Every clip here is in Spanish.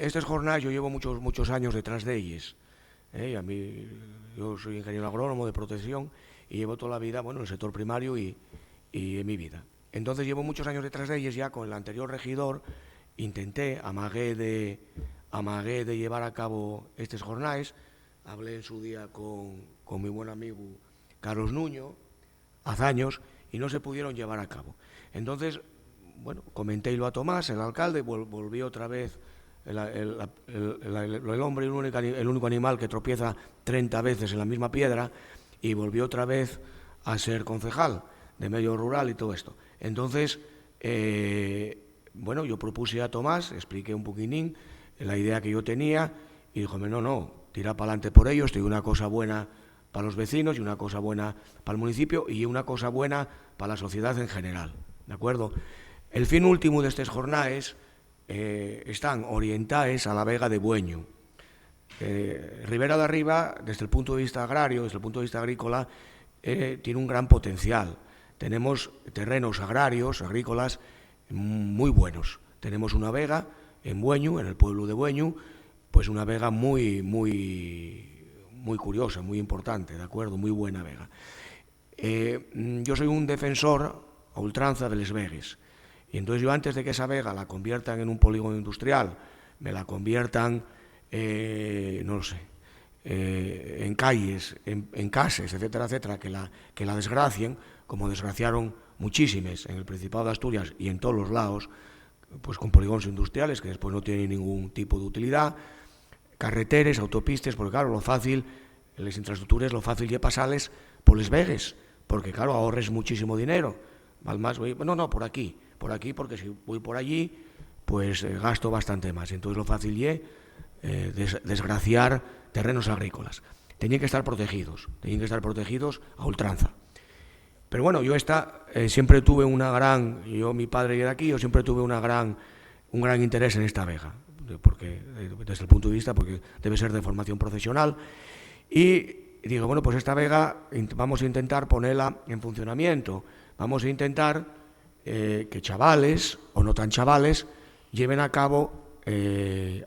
estas jornadas yo llevo muchos años detrás de ellas. Yo soy ingeniero agrónomo de protección y llevo toda la vida, bueno, en el sector primario y en mi vida. Entonces llevo muchos años detrás de ellas. Ya con el anterior regidor amagué de llevar a cabo estas jornadas. Hablé en su día con mi buen amigo Carlos Nuño, hace años, y no se pudieron llevar a cabo. Entonces, bueno, comentélo a Tomás, el alcalde, volvió otra vez el hombre, el único animal que tropieza 30 veces en la misma piedra, y volvió otra vez a ser concejal de medio rural y todo esto. Entonces, bueno, yo propuse a Tomás, expliqué un poquitín la idea que yo tenía, y dijo, no, tira para adelante por ello, estoy una cosa buena para los vecinos y una cosa buena para el municipio y una cosa buena para la sociedad en general, ¿de acuerdo? El fin último de estas jornadas están orientadas a la vega de Bueño. Ribera de Arriba, desde el punto de vista agrario, desde el punto de vista agrícola, tiene un gran potencial. Tenemos terrenos agrarios, agrícolas, muy buenos. Tenemos una vega en Bueño, en el pueblo de Bueño, pues una vega muy curiosa, muy importante, ¿de acuerdo? Muy buena vega. Yo soy un defensor a ultranza de les vegues. Y entonces yo, antes de que esa vega la conviertan en un polígono industrial, me la conviertan, no lo sé, en calles, en cases, etcétera, etcétera, que la desgracien, como desgraciaron muchísimas en el Principado de Asturias y en todos los lados, pues con polígonos industriales que después no tienen ningún tipo de utilidad, carreteres, autopistas, porque claro, lo fácil, las infraestructuras, lo fácil es pasarles por les vegues, porque claro, ahorres muchísimo dinero. Más, no, por aquí, porque si voy por allí, pues gasto bastante más. Entonces lo fácil es desgraciar terrenos agrícolas. Tenían que estar protegidos a ultranza. Pero bueno, yo siempre tuve mi padre era aquí, yo siempre tuve un gran interés en esta vega, porque desde el punto de vista, porque debe ser de formación profesional, y digo, bueno, pues esta vega vamos a intentar ponerla en funcionamiento, vamos a intentar que chavales, o no tan chavales, lleven a cabo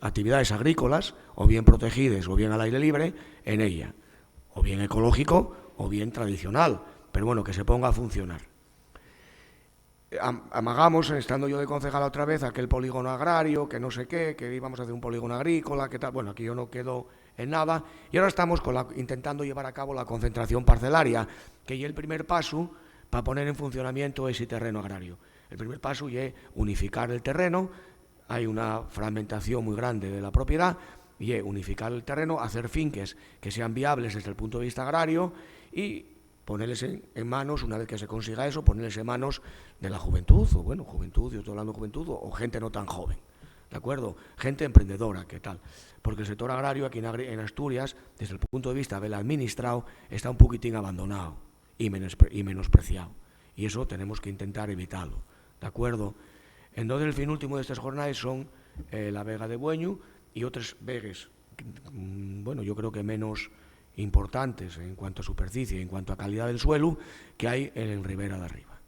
actividades agrícolas, o bien protegidas, o bien al aire libre, en ella, o bien ecológico, o bien tradicional, pero bueno, que se ponga a funcionar. Amagamos, estando yo de concejal otra vez, aquel polígono agrario, que no sé qué, que íbamos a hacer un polígono agrícola, que tal. Bueno, aquí yo no quedo en nada, y ahora estamos intentando llevar a cabo la concentración parcelaria, que es el primer paso para poner en funcionamiento ese terreno agrario. El primer paso es unificar el terreno. Hay una fragmentación muy grande de la propiedad, y es unificar el terreno, hacer finques que sean viables desde el punto de vista agrario, y ponerles en manos, una vez que se consiga eso, ponerles en manos de la juventud, o bueno, juventud, yo estoy hablando de juventud, o gente no tan joven, ¿de acuerdo? Gente emprendedora, ¿qué tal? Porque el sector agrario aquí en Asturias, desde el punto de vista del administrado, está un poquitín abandonado y menospreciado. Y eso tenemos que intentar evitarlo, ¿de acuerdo? Entonces, el fin último de estas jornadas son la vega de Bueño y otras vegues, bueno, yo creo que menos importantes en cuanto a superficie, en cuanto a calidad del suelo, que hay en Ribera de Arriba.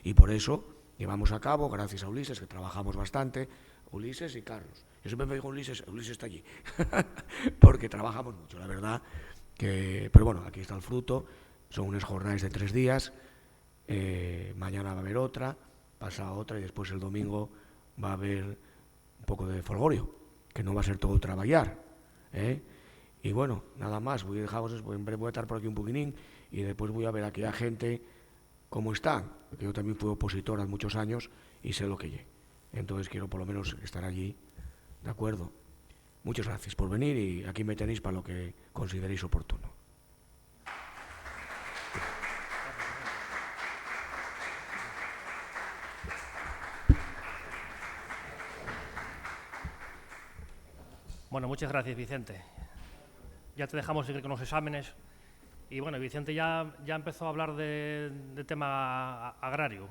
Y por eso llevamos a cabo, gracias a Ulises, que trabajamos bastante, Ulises y Carlos. Yo siempre me digo Ulises está allí, porque trabajamos mucho, la verdad. Pero bueno, aquí está el fruto, son unas jornadas de 3 días, mañana va a haber otra, pasado otra, y después el domingo va a haber un poco de folgorio, que no va a ser todo trabajar, Y bueno, nada más, voy a dejaros, en breve voy a estar por aquí un poquitín, y después voy a ver a aquella gente cómo está, que yo también fui opositor hace muchos años y sé lo que llegué. Entonces quiero por lo menos estar allí, ¿de acuerdo? Muchas gracias por venir, y aquí me tenéis para lo que consideréis oportuno. Bueno, muchas gracias, Vicente. Ya te dejamos seguir con los exámenes. Y bueno, Vicente ya empezó a hablar de tema agrario.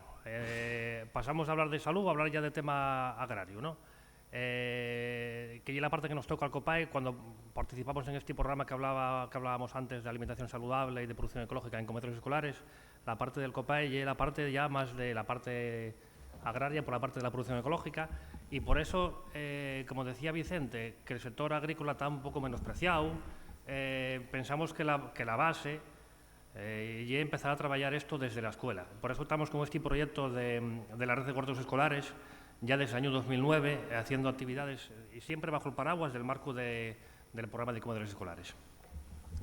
Pasamos a hablar de salud, a hablar ya de tema agrario, ¿no? Que es la parte que nos toca al COPAE cuando participamos en este programa que hablábamos antes de alimentación saludable y de producción ecológica en comedores escolares. La parte del COPAE y la parte ya más de la parte agraria por la parte de la producción ecológica. Y por eso, como decía Vicente, que el sector agrícola está un poco menospreciado, pensamos que la base y empezar a trabajar esto desde la escuela. Por eso estamos con este proyecto de la red de huertos escolares, ya desde el año 2009, haciendo actividades y siempre bajo el paraguas del marco del programa de comedores escolares.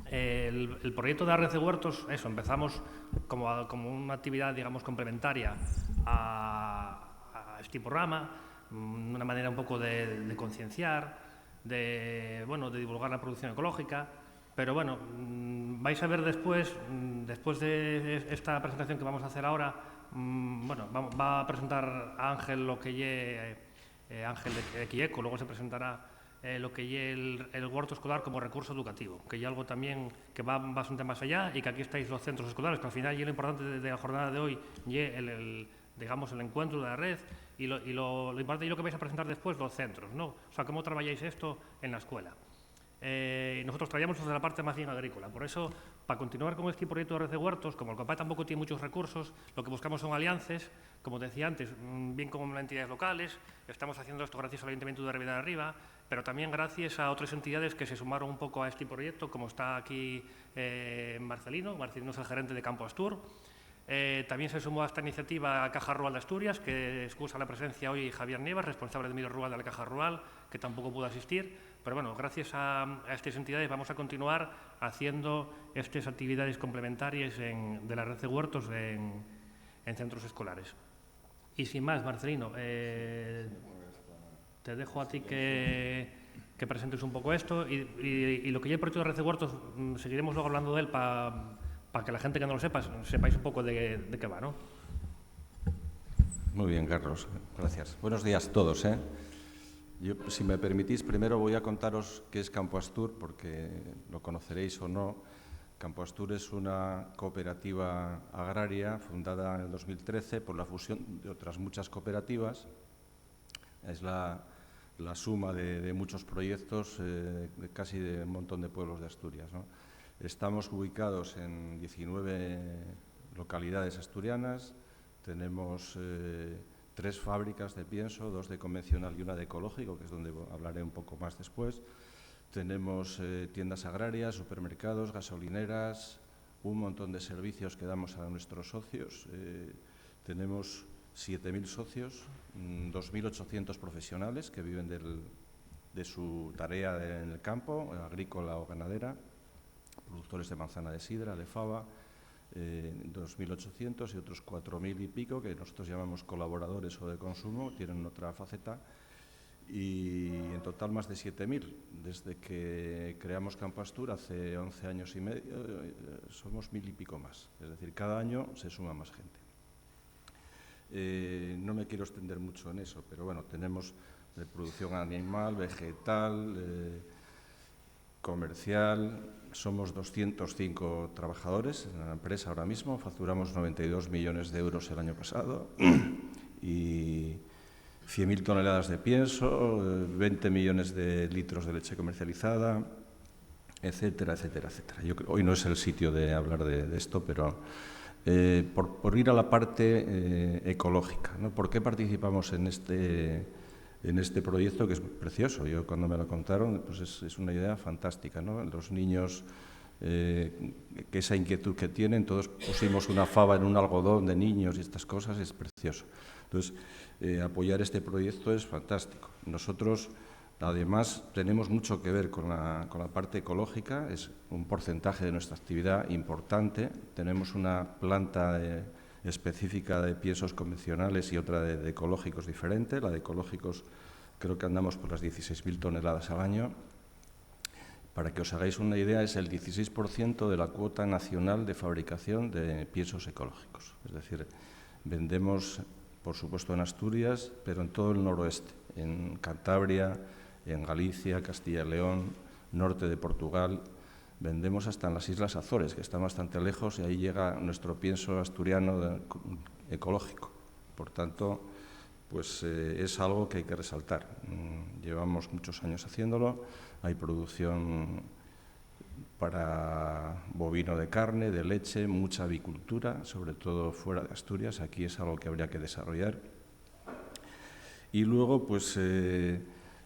El proyecto de la red de huertos, eso, empezamos como una actividad, digamos, complementaria a este programa, una manera un poco de concienciar, de divulgar la producción ecológica. Pero bueno, vais a ver después de esta presentación que vamos a hacer ahora, va a presentar a Ángel lo que lle Ángel de Quilleco, luego se presentará lo que lle el huerto escolar como recurso educativo, que hay algo también que va bastante más allá y que aquí estáis los centros escolares, que al final lo importante de la jornada de hoy lle el encuentro de la red y lo importante y lo que vais a presentar después, los centros, ¿no? O sea, cómo trabajáis esto en la escuela. Nosotros traíamos desde la parte más bien agrícola. Por eso, para continuar con este proyecto de red de huertos, como el COPAE tampoco tiene muchos recursos, lo que buscamos son alianzas, como decía antes, bien con entidades locales. Estamos haciendo esto gracias al Ayuntamiento de Ribera de Arriba, pero también gracias a otras entidades que se sumaron un poco a este proyecto, como está aquí Marcelino. Marcelino es el gerente de Campo Astur. También se sumó a esta iniciativa a Caja Rural de Asturias, que excusa la presencia hoy Javier Nievas, responsable de medio rural de la Caja Rural, que tampoco pudo asistir. Pero bueno, gracias a estas entidades vamos a continuar haciendo estas actividades complementarias de la red de huertos en centros escolares. Y sin más, Marcelino, te dejo a ti que presentes un poco esto y lo que ya el proyecto de red de huertos seguiremos luego hablando de él para que la gente que no lo sepa, sepáis un poco de qué va, ¿no? Muy bien, Carlos. Gracias. Buenos días a todos, Yo, si me permitís, primero voy a contaros qué es Campo Astur, porque lo conoceréis o no. Campo Astur es una cooperativa agraria fundada en el 2013 por la fusión de otras muchas cooperativas. Es la suma de muchos proyectos, casi de un montón de pueblos de Asturias, ¿no? Estamos ubicados en 19 localidades asturianas. Tenemos 3 fábricas de pienso, 2 de convencional y una de ecológico, que es donde hablaré un poco más después. Tenemos tiendas agrarias, supermercados, gasolineras, un montón de servicios que damos a nuestros socios. Tenemos 7.000 socios, 2.800 profesionales que viven de su tarea en el campo, agrícola o ganadera, productores de manzana de sidra, de fava, 2.800 y otros 4.000 y pico que nosotros llamamos colaboradores o de consumo, tienen otra faceta, y en total más de 7.000. Desde que creamos Campo Astur hace 11 años y medio somos 1.000 y pico más, es decir, cada año se suma más gente. No me quiero extender mucho en eso, pero bueno, tenemos de producción animal, vegetal, comercial. Somos 205 trabajadores en la empresa ahora mismo, facturamos 92 millones de euros el año pasado y 100.000 toneladas de pienso, 20 millones de litros de leche comercializada, etcétera, etcétera, etcétera. Hoy no es el sitio de hablar de esto, pero por ir a la parte ecológica, ¿no? ¿Por qué participamos en este proyecto que es precioso? Yo cuando me lo contaron, pues es una idea fantástica, ¿no? Los niños, que esa inquietud que tienen, todos pusimos una fava en un algodón de niños y estas cosas, es precioso. Entonces, apoyar este proyecto es fantástico. Nosotros, además, tenemos mucho que ver con la parte ecológica, es un porcentaje de nuestra actividad importante. Tenemos una planta específica de piensos convencionales y otra de ecológicos diferente. La de ecológicos creo que andamos por las 16.000 toneladas al año. Para que os hagáis una idea, es el 16% de la cuota nacional de fabricación de piensos ecológicos. Es decir, vendemos, por supuesto, en Asturias, pero en todo el noroeste, en Cantabria, en Galicia, Castilla y León, norte de Portugal. Vendemos hasta en las Islas Azores, que están bastante lejos, y ahí llega nuestro pienso asturiano ecológico. Por tanto, pues es algo que hay que resaltar. Llevamos muchos años haciéndolo, hay producción para bovino de carne, de leche, mucha avicultura, sobre todo fuera de Asturias. Aquí es algo que habría que desarrollar. Y luego, pues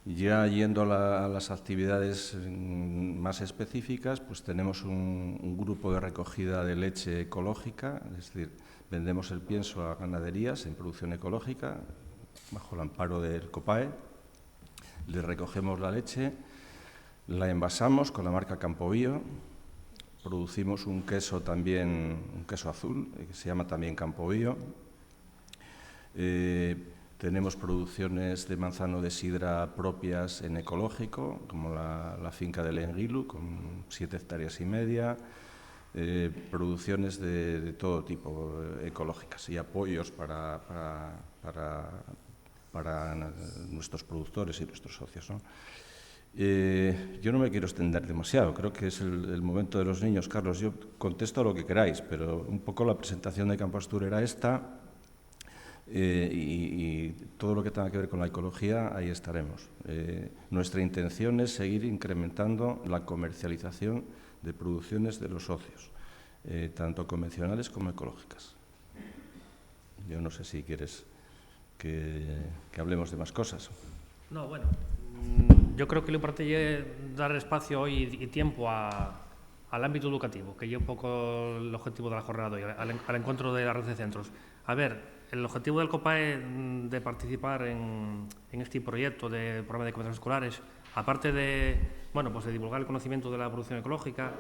ya yendo a las actividades más específicas, pues tenemos un grupo de recogida de leche ecológica, es decir, vendemos el pienso a ganaderías en producción ecológica, bajo el amparo del COPAE, le recogemos la leche, la envasamos con la marca Campobío, producimos un queso también, un queso azul, que se llama también Campobío. Tenemos producciones de manzano de sidra propias en ecológico, como la finca de Lenguilu, con 7,5 hectáreas. Producciones de todo tipo ecológicas y apoyos para nuestros productores y nuestros socios, ¿no? Yo no me quiero extender demasiado, creo que es el momento de los niños. Carlos, yo contesto a lo que queráis, pero un poco la presentación de Campoastur era esta, y todo lo que tenga que ver con la ecología, ahí estaremos. Nuestra intención es seguir incrementando la comercialización de producciones de los socios, tanto convencionales como ecológicas. Yo no sé si quieres que hablemos de más cosas. No, bueno, yo creo que lo importante es dar espacio hoy y tiempo al ámbito educativo, que es un poco el objetivo de la jornada de hoy, al encuentro de la red de centros. A ver, el objetivo del COPAE de participar en este proyecto de programa de convenciones escolares, aparte de, bueno, pues de divulgar el conocimiento de la producción ecológica,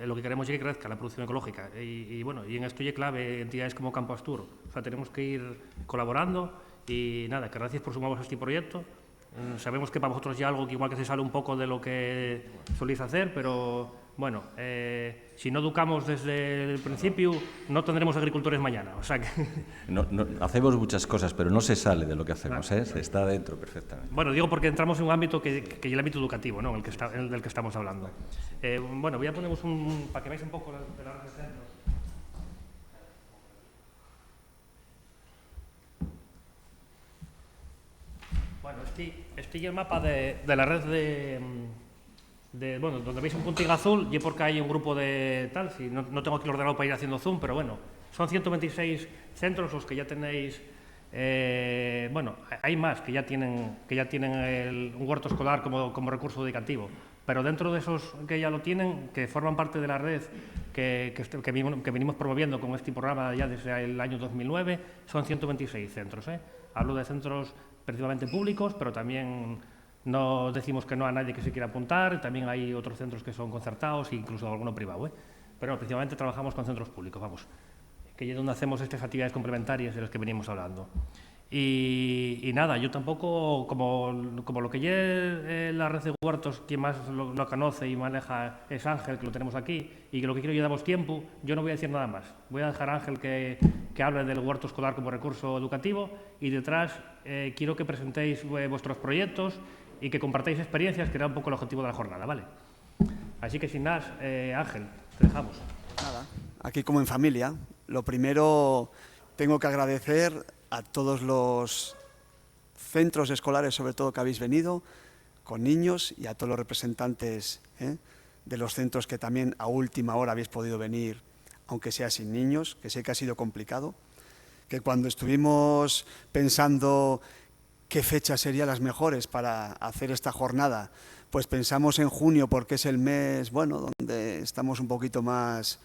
lo que queremos es que crezca la producción ecológica y bueno, y en esto es clave entidades como Campoastur. O sea, tenemos que ir colaborando y nada, que gracias por sumarnos a este proyecto. Sabemos que para vosotros ya algo que igual que se sale un poco de lo que soléis hacer, pero bueno, si no educamos desde el principio, no tendremos agricultores mañana. O sea que no, hacemos muchas cosas, pero no se sale de lo que hacemos, ¿eh? Se está dentro perfectamente. Bueno, digo porque entramos en un ámbito que es el ámbito educativo, ¿no? Del que estamos hablando. Bueno, voy a poneros para que veáis un poco de la red de centros. Bueno, este es el mapa de la red bueno, donde veis un puntín azul y es porque hay un grupo de tal, si no tengo aquí el ordenador para ir haciendo zoom, pero bueno, son 126 centros los que ya tenéis, bueno, hay más que ya tienen un huerto escolar como recurso educativo, pero dentro de esos que ya lo tienen, que forman parte de la red que venimos promoviendo con este programa ya desde el año 2009, son 126 centros, ¿eh? Hablo de centros principalmente públicos, pero también no decimos que no a nadie que se quiera apuntar, también hay otros centros que son concertados, incluso alguno privado, ¿eh? Pero principalmente trabajamos con centros públicos, vamos, que es donde hacemos estas actividades complementarias de las que venimos hablando. Y nada, yo tampoco, como lo que es la red de huertos, quien más lo conoce y maneja es Ángel, que lo tenemos aquí, y que lo que quiero yo damos tiempo, yo no voy a decir nada más. Voy a dejar a Ángel que hable del huerto escolar como recurso educativo y detrás quiero que presentéis vuestros proyectos y que compartáis experiencias, que era un poco el objetivo de la jornada, ¿vale? Así que sin más, Ángel, te dejamos. Nada, aquí como en familia. Lo primero, tengo que agradecer a todos los centros escolares, sobre todo, que habéis venido, con niños, y a todos los representantes de los centros que también a última hora habéis podido venir, aunque sea sin niños, que sé que ha sido complicado, que cuando estuvimos pensando qué fechas serían las mejores para hacer esta jornada, pues pensamos en junio porque es el mes, bueno, donde estamos un poquito más,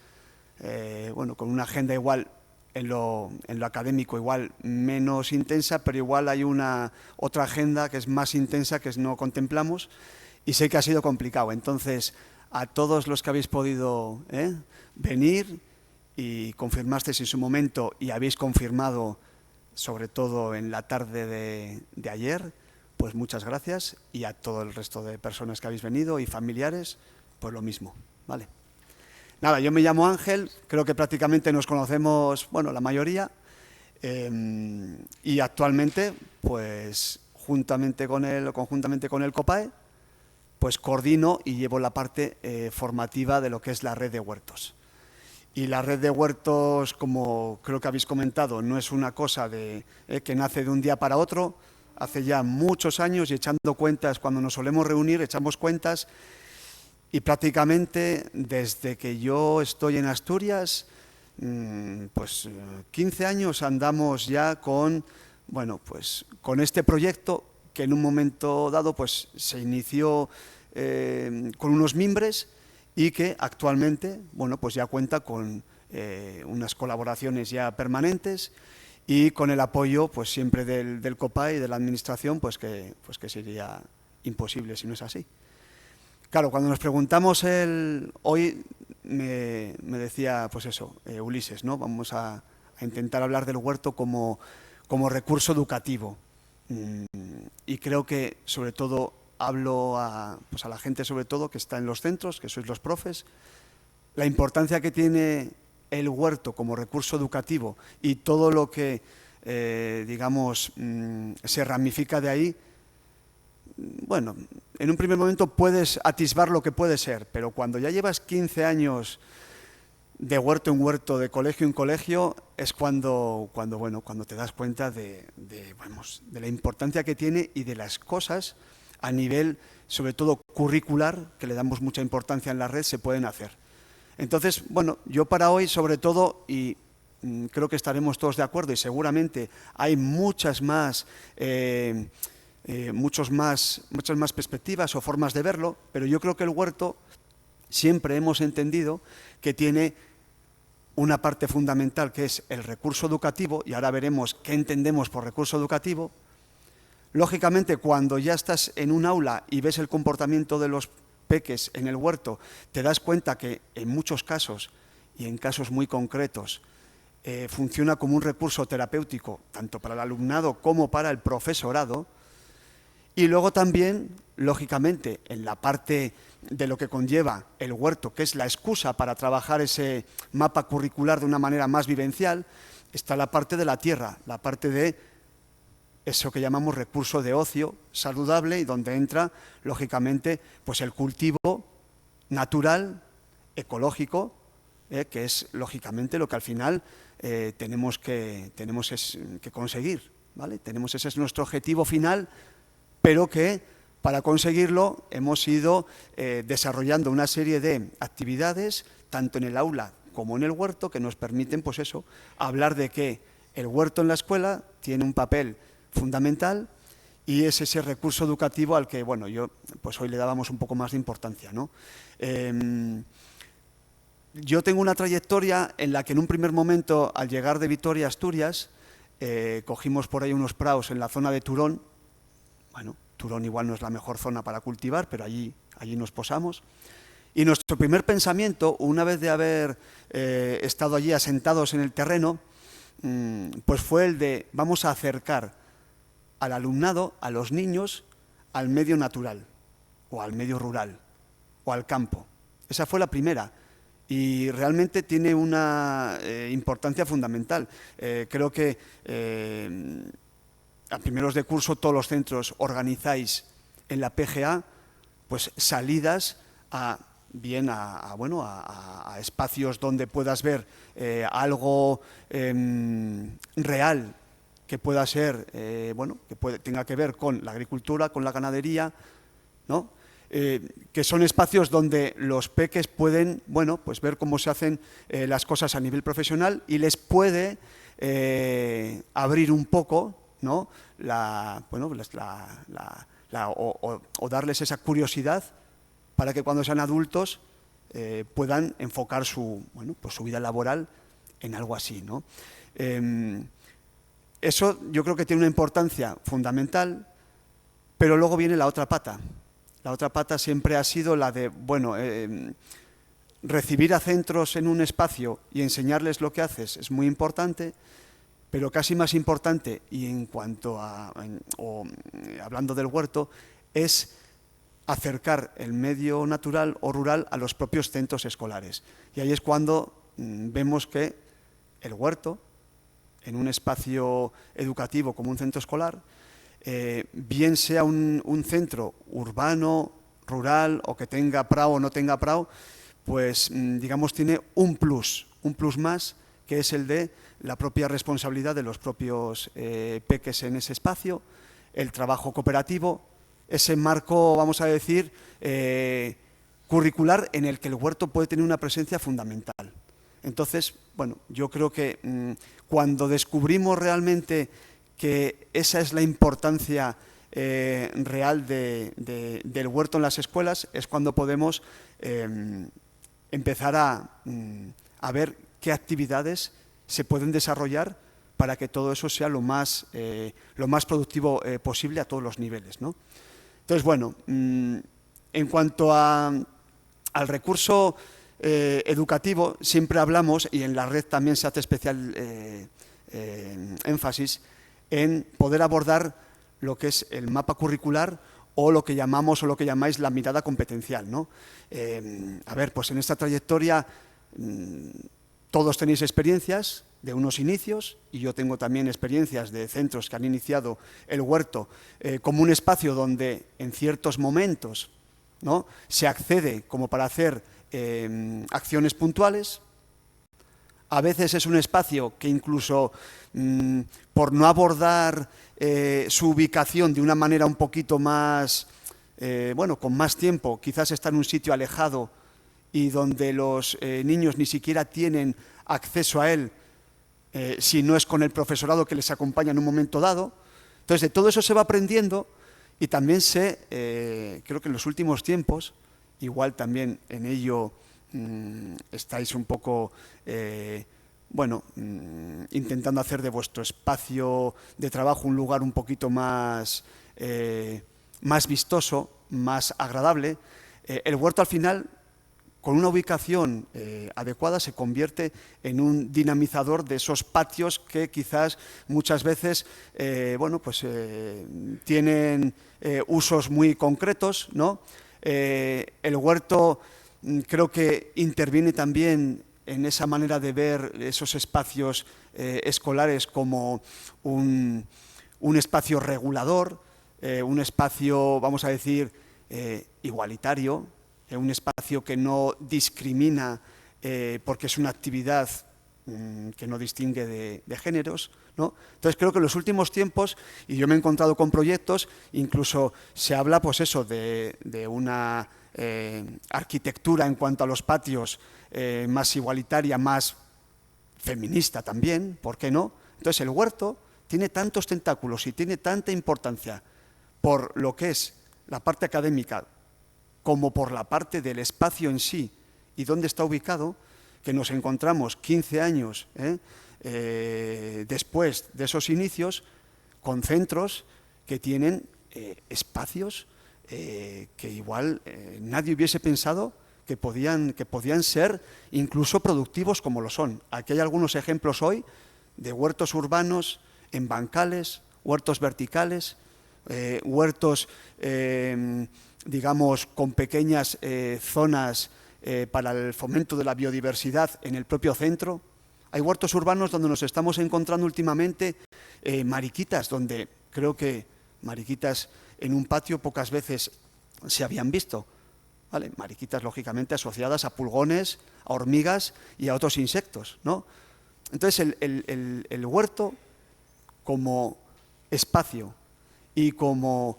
bueno, con una agenda igual en lo académico igual menos intensa, pero igual hay otra agenda que es más intensa que no contemplamos y sé que ha sido complicado. Entonces, a todos los que habéis podido venir y confirmasteis en su momento y habéis confirmado sobre todo en la tarde de ayer, pues muchas gracias, y a todo el resto de personas que habéis venido y familiares, pues lo mismo, ¿vale? Nada, yo me llamo Ángel, creo que prácticamente nos conocemos, bueno, la mayoría, y actualmente, pues conjuntamente con el COPAE, pues coordino y llevo la parte formativa de lo que es la red de huertos. Y la red de huertos, como creo que habéis comentado, no es una cosa que nace de un día para otro, hace ya muchos años, y echando cuentas, cuando nos solemos reunir, echamos cuentas, y prácticamente desde que yo estoy en Asturias, pues 15 años andamos ya con bueno, pues con este proyecto que en un momento dado pues se inició con unos mimbres y que actualmente, bueno, pues ya cuenta con unas colaboraciones ya permanentes y con el apoyo pues siempre del COPAE y de la administración, pues que sería imposible si no es así. Claro, cuando nos preguntamos hoy me decía pues eso, Ulises, ¿no? Vamos a intentar hablar del huerto como recurso educativo. Y creo que sobre todo hablo a la gente sobre todo que está en los centros, que sois los profes, la importancia que tiene el huerto como recurso educativo y todo lo que, digamos, se ramifica de ahí. Bueno, en un primer momento puedes atisbar lo que puede ser, pero cuando ya llevas 15 años de huerto en huerto, de colegio en colegio, es cuando te das cuenta de la importancia que tiene y de las cosas a nivel, sobre todo curricular, que le damos mucha importancia en la red, se pueden hacer. Entonces, bueno, yo para hoy, sobre todo, y creo que estaremos todos de acuerdo y seguramente hay muchas más perspectivas o formas de verlo, pero yo creo que el huerto siempre hemos entendido que tiene una parte fundamental que es el recurso educativo, y ahora veremos qué entendemos por recurso educativo. Lógicamente, cuando ya estás en un aula y ves el comportamiento de los peques en el huerto, te das cuenta que en muchos casos, y en casos muy concretos, funciona como un recurso terapéutico, tanto para el alumnado como para el profesorado. Y luego también, lógicamente, en la parte de lo que conlleva el huerto, que es la excusa para trabajar ese mapa curricular de una manera más vivencial, está la parte de la tierra, la parte de eso que llamamos recurso de ocio saludable y donde entra, lógicamente, pues el cultivo natural, ecológico, que es, lógicamente, lo que al final tenemos que conseguir, ¿vale? Ese es nuestro objetivo final, pero que para conseguirlo hemos ido desarrollando una serie de actividades, tanto en el aula como en el huerto, que nos permiten, pues eso, hablar de que el huerto en la escuela tiene un papel fundamental y es ese recurso educativo al que, bueno, pues hoy le dábamos un poco más de importancia, ¿no? Yo tengo una trayectoria en la que en un primer momento, al llegar de Vitoria a Asturias, cogimos por ahí unos praos en la zona de Turón. Bueno, Turón igual no es la mejor zona para cultivar, pero allí nos posamos. Y nuestro primer pensamiento, una vez de haber estado allí asentados en el terreno, pues fue el de vamos a acercar al alumnado, a los niños, al medio natural, o al medio rural, o al campo. Esa fue la primera. Y realmente tiene una importancia fundamental. Creo que a primeros de curso todos los centros organizáis en la PGA pues salidas a espacios donde puedas ver algo real que pueda ser, tenga que ver con la agricultura, con la ganadería, ¿no? Que son espacios donde los peques pueden, pues ver cómo se hacen las cosas a nivel profesional y les puede abrir un poco, ¿no? O darles esa curiosidad para que cuando sean adultos puedan enfocar su vida laboral en algo así, ¿no? Eso yo creo que tiene una importancia fundamental, pero luego viene la otra pata. La otra pata siempre ha sido la de, recibir a centros en un espacio y enseñarles lo que haces es muy importante, pero casi más importante, y en cuanto a, hablando del huerto, es acercar el medio natural o rural a los propios centros escolares. Y ahí es cuando vemos que el huerto, en un espacio educativo como un centro escolar, bien sea un centro urbano, rural, o que tenga prao o no tenga prao, pues digamos tiene un plus más, que es el de la propia responsabilidad de los propios peques en ese espacio, el trabajo cooperativo, ese marco, vamos a decir, curricular en el que el huerto puede tener una presencia fundamental. Entonces, yo creo que cuando descubrimos realmente que esa es la importancia real del huerto en las escuelas, es cuando podemos empezar a ver qué actividades se pueden desarrollar para que todo eso sea lo más productivo posible a todos los niveles, ¿no? Entonces, bueno, en cuanto al recurso educativo, siempre hablamos, y en la red también se hace especial énfasis, en poder abordar lo que es el mapa curricular o lo que llamamos o lo que llamáis la mirada competencial, ¿no? A ver, pues en esta trayectoria todos tenéis experiencias de unos inicios, y yo tengo también experiencias de centros que han iniciado el huerto como un espacio donde en ciertos momentos, ¿no?, se accede como para hacer acciones puntuales. A veces es un espacio que incluso por no abordar su ubicación de una manera un poquito más, bueno, con más tiempo, quizás está en un sitio alejado y donde los niños ni siquiera tienen acceso a él, si no es con el profesorado que les acompaña en un momento dado. Entonces, de todo eso se va aprendiendo, y también creo que en los últimos tiempos, igual también en ello estáis un poco, bueno, intentando hacer de vuestro espacio de trabajo un lugar un poquito más vistoso, más agradable. El huerto al final, con una ubicación adecuada, se convierte en un dinamizador de esos patios que quizás muchas veces bueno, pues, tienen usos muy concretos, ¿no? El huerto creo que interviene también en esa manera de ver esos espacios escolares como un espacio regulador, un espacio, vamos a decir, igualitario, un espacio que no discrimina porque es una actividad que no distingue de géneros, ¿no? Entonces creo que en los últimos tiempos, y yo me he encontrado con proyectos, incluso se habla, pues eso, de una arquitectura en cuanto a los patios más igualitaria, más feminista también, ¿por qué no? Entonces el huerto tiene tantos tentáculos y tiene tanta importancia por lo que es la parte académica como por la parte del espacio en sí y dónde está ubicado, que nos encontramos 15 años después de esos inicios con centros que tienen espacios que igual nadie hubiese pensado que podían ser incluso productivos como lo son. Aquí hay algunos ejemplos hoy de huertos urbanos en bancales, huertos verticales, huertos digamos, con pequeñas zonas para el fomento de la biodiversidad en el propio centro. Hay huertos urbanos donde nos estamos encontrando últimamente mariquitas, donde creo que mariquitas en un patio pocas veces se habían visto, ¿vale? Mariquitas, lógicamente, asociadas a pulgones, a hormigas y a otros insectos, ¿no? Entonces, el huerto como espacio y como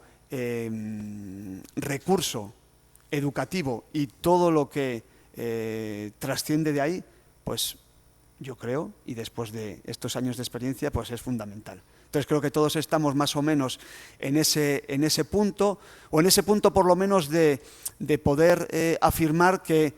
recurso educativo y todo lo que trasciende de ahí, pues yo creo, y después de estos años de experiencia, pues es fundamental. Entonces creo que todos estamos más o menos en ese punto, o en ese punto por lo menos de poder afirmar que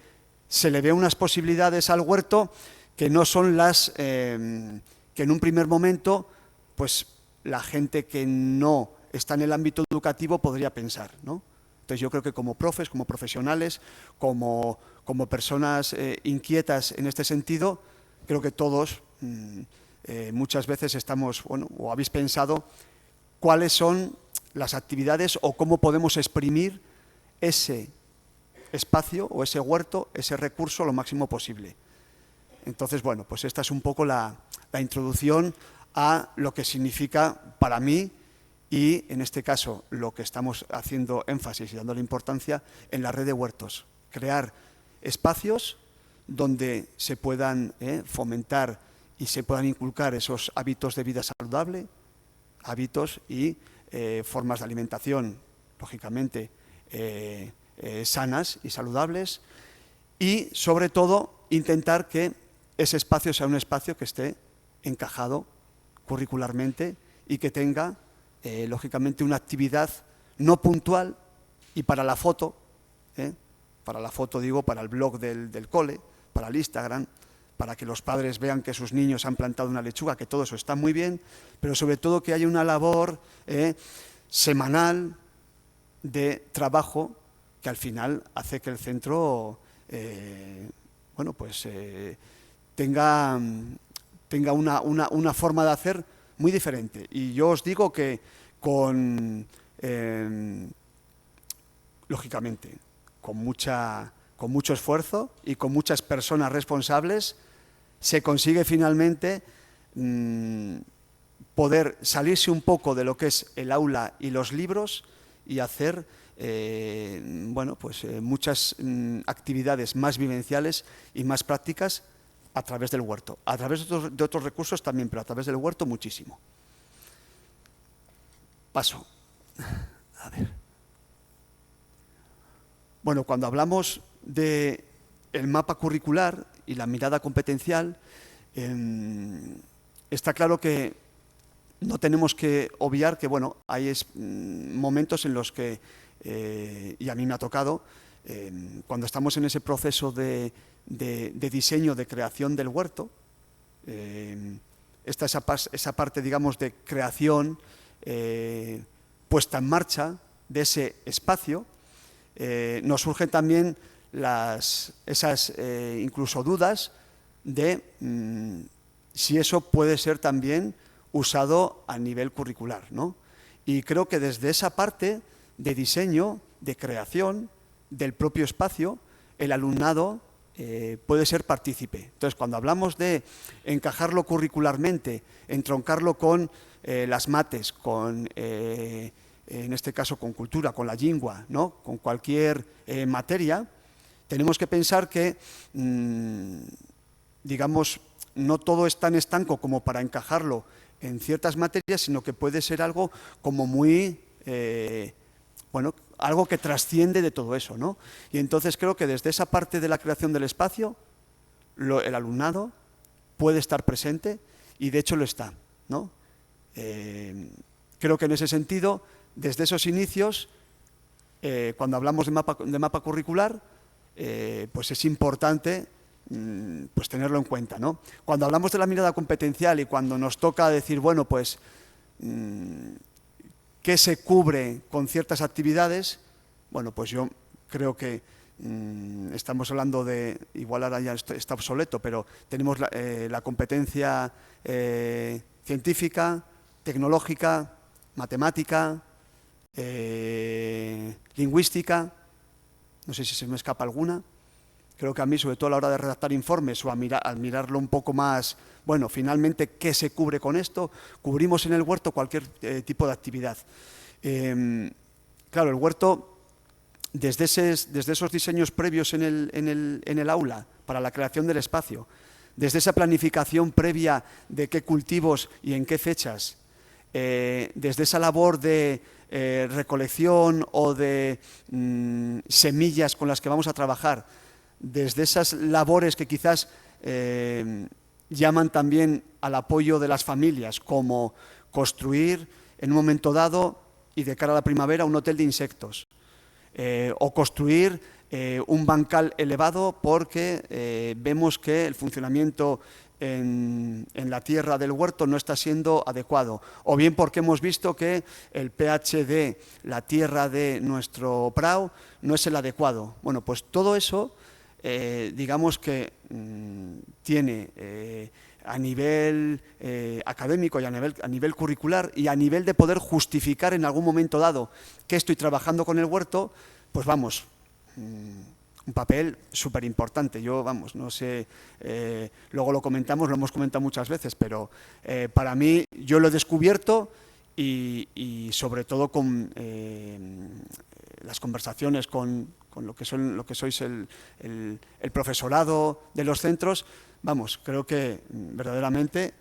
se le ve unas posibilidades al huerto que no son las que en un primer momento pues la gente que no está en el ámbito educativo podría pensar, ¿no? Entonces yo creo que como profes, como profesionales, como personas inquietas en este sentido, creo que todos muchas veces estamos, bueno, o habéis pensado cuáles son las actividades o cómo podemos exprimir ese espacio o ese huerto, ese recurso lo máximo posible. Entonces, bueno, pues esta es un poco la introducción a lo que significa para mí y, en este caso, lo que estamos haciendo énfasis y dándole importancia en la red de huertos. Crear espacios donde se puedan fomentar y se puedan inculcar esos hábitos de vida saludable, hábitos y formas de alimentación, lógicamente, sanas y saludables, y, sobre todo, intentar que ese espacio sea un espacio que esté encajado curricularmente y que tenga, lógicamente, una actividad no puntual y para la foto, digo, para el blog del cole, para el Instagram, para que los padres vean que sus niños han plantado una lechuga, que todo eso está muy bien, pero sobre todo que haya una labor semanal de trabajo que al final hace que el centro tenga una forma de hacer muy diferente. Y yo os digo que lógicamente, con mucho esfuerzo y con muchas personas responsables, se consigue finalmente poder salirse un poco de lo que es el aula y los libros y hacer muchas actividades más vivenciales y más prácticas a través del huerto. A través de otros recursos también, pero a través del huerto muchísimo. Paso. A ver. Bueno, cuando hablamos del mapa curricular y la mirada competencial, está claro que no tenemos que obviar que, bueno, hay momentos en los que, y a mí me ha tocado, cuando estamos en ese proceso de diseño, de creación del huerto, está esa parte, digamos, de creación, puesta en marcha de ese espacio. Nos surgen también esas incluso dudas de si eso puede ser también usado a nivel curricular, ¿no? Y creo que desde esa parte de diseño, de creación del propio espacio, el alumnado puede ser partícipe. Entonces, cuando hablamos de encajarlo curricularmente, entroncarlo con las mates, en este caso con cultura, con la lingua, ¿no? Con cualquier materia, tenemos que pensar que, digamos, no todo es tan estanco como para encajarlo en ciertas materias, sino que puede ser algo como muy, algo que trasciende de todo eso, ¿no? Y entonces creo que desde esa parte de la creación del espacio, el alumnado puede estar presente y de hecho lo está, ¿no? Creo que en ese sentido, desde esos inicios, cuando hablamos de mapa curricular, pues es importante pues tenerlo en cuenta, ¿no? Cuando hablamos de la mirada competencial y cuando nos toca decir, bueno, pues, ¿qué se cubre con ciertas actividades? Bueno, pues yo creo que estamos hablando de, igual ahora ya está obsoleto, pero tenemos la competencia científica, tecnológica, matemática, lingüística, no sé si se me escapa alguna. Creo que a mí, sobre todo a la hora de redactar informes o al mirarlo un poco más, bueno, finalmente, ¿qué se cubre con esto? Cubrimos en el huerto cualquier tipo de actividad. Claro, el huerto, desde esos diseños previos en el aula para la creación del espacio, desde esa planificación previa de qué cultivos y en qué fechas, desde esa labor de recolección o de semillas con las que vamos a trabajar, desde esas labores que quizás llaman también al apoyo de las familias, como construir en un momento dado y de cara a la primavera un hotel de insectos, o construir un bancal elevado porque vemos que el funcionamiento en la tierra del huerto no está siendo adecuado, o bien porque hemos visto que el pH de la tierra de nuestro prau no es el adecuado. Bueno, pues todo eso, digamos que tiene a nivel académico y a nivel curricular y a nivel de poder justificar en algún momento dado que estoy trabajando con el huerto, pues vamos, un papel súper importante. Yo, vamos, no sé, luego lo hemos comentado muchas veces, pero para mí yo lo he descubierto y sobre todo con las conversaciones con lo que sois el profesorado de los centros, vamos, creo que verdaderamente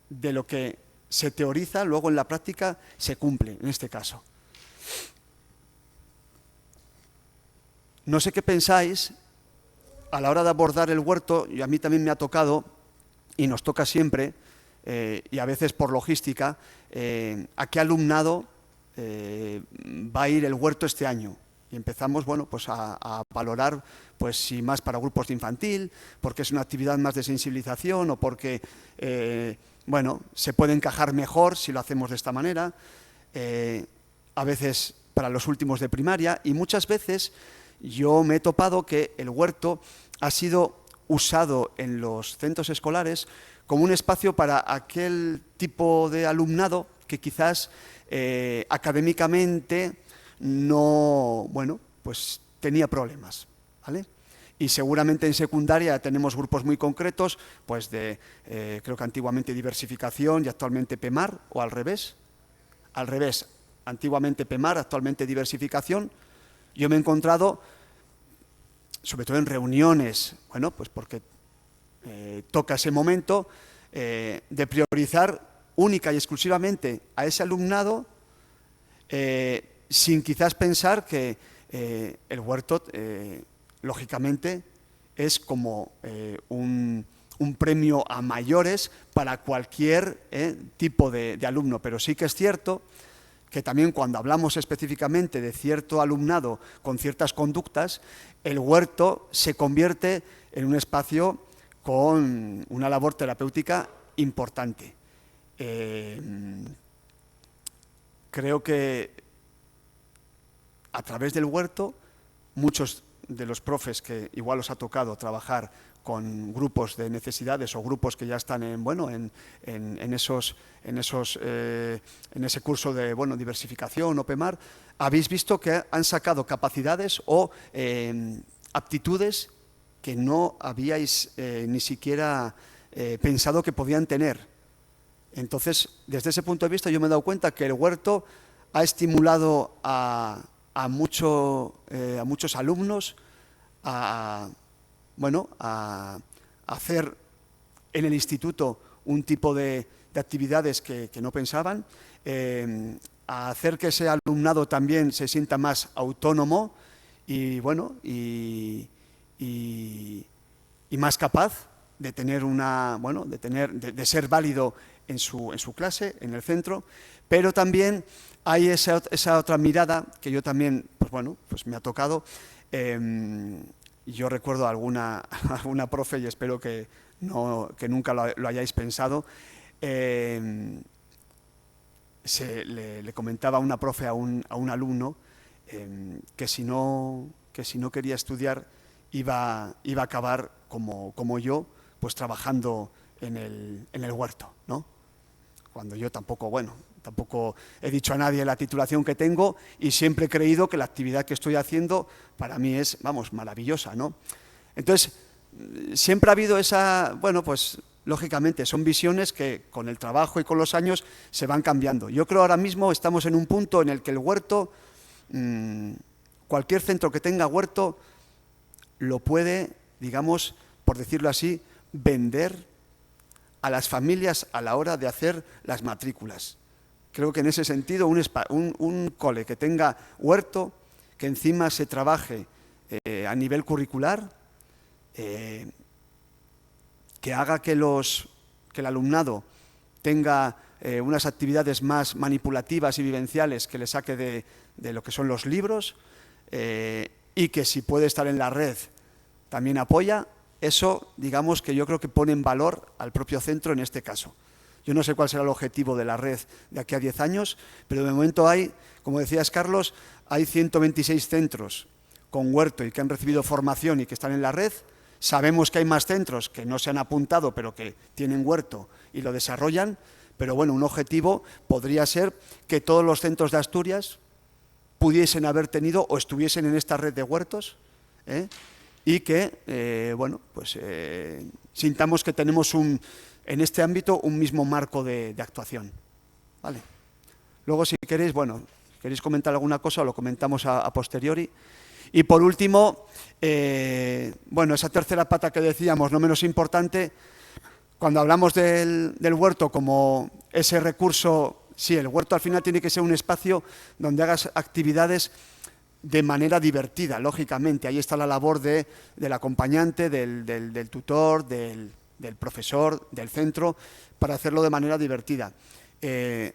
de lo que se teoriza, luego en la práctica se cumple, en este caso. No sé qué pensáis a la hora de abordar el huerto, y a mí también me ha tocado, y nos toca siempre, y a veces por logística, a qué alumnado va a ir el huerto este año. Y empezamos, bueno, pues a valorar, pues si más para grupos de infantil, porque es una actividad más de sensibilización o porque, bueno, se puede encajar mejor si lo hacemos de esta manera. A veces para los últimos de primaria, y muchas veces yo me he topado que el huerto ha sido usado en los centros escolares como un espacio para aquel tipo de alumnado que quizás académicamente no, bueno, pues tenía problemas, ¿vale? Y seguramente en secundaria tenemos grupos muy concretos, pues de, creo que antiguamente diversificación y actualmente PEMAR, o al revés, antiguamente PEMAR, actualmente diversificación. Yo me he encontrado, sobre todo en reuniones, bueno, pues porque toca ese momento, de priorizar única y exclusivamente a ese alumnado, sin quizás pensar que el huerto, lógicamente, es como un premio a mayores para cualquier tipo de alumno. Pero sí que es cierto que también cuando hablamos específicamente de cierto alumnado con ciertas conductas, el huerto se convierte en un espacio con una labor terapéutica importante. Creo que a través del huerto, muchos de los profes que igual os ha tocado trabajar con grupos de necesidades o grupos que ya están en ese curso de diversificación o PEMAR, habéis visto que han sacado capacidades o aptitudes que no habíais ni siquiera pensado que podían tener. Entonces, desde ese punto de vista, yo me he dado cuenta que el huerto ha estimulado a muchos alumnos a hacer en el instituto un tipo de actividades que no pensaban, a hacer que ese alumnado también se sienta más autónomo y, bueno, y más capaz de tener de ser válido en su clase, en el centro, pero también hay esa otra mirada que yo también, pues me ha tocado. Yo recuerdo a alguna profe, y espero que nunca lo hayáis pensado, le comentaba una profe a un alumno que si no quería estudiar iba a acabar como yo, pues trabajando en el huerto, ¿no? Cuando yo tampoco he dicho a nadie la titulación que tengo y siempre he creído que la actividad que estoy haciendo para mí es, maravillosa, ¿no? Entonces, siempre ha habido esa, pues lógicamente son visiones que con el trabajo y con los años se van cambiando. Yo creo ahora mismo estamos en un punto en el que el huerto, cualquier centro que tenga huerto, lo puede, digamos, por decirlo así, vender a las familias a la hora de hacer las matrículas. Creo que en ese sentido un cole que tenga huerto, que encima se trabaje a nivel curricular, que haga que el alumnado tenga unas actividades más manipulativas y vivenciales que le saque de lo que son los libros, y que si puede estar en la red también apoya. Eso, digamos, que yo creo que pone en valor al propio centro en este caso. Yo no sé cuál será el objetivo de la red de aquí a 10 años, pero de momento hay, como decías Carlos, hay 126 centros con huerto y que han recibido formación y que están en la red. Sabemos que hay más centros que no se han apuntado, pero que tienen huerto y lo desarrollan. Pero bueno, un objetivo podría ser que todos los centros de Asturias pudiesen haber tenido o estuviesen en esta red de huertos, y que, sintamos que tenemos en este ámbito un mismo marco de actuación. ¿Vale? Luego, si queréis, queréis comentar alguna cosa, lo comentamos a posteriori. Y por último, esa tercera pata que decíamos, no menos importante, cuando hablamos del huerto como ese recurso, sí, el huerto al final tiene que ser un espacio donde hagas actividades de manera divertida, lógicamente. Ahí está la labor del acompañante, del tutor, del del profesor, del centro, para hacerlo de manera divertida.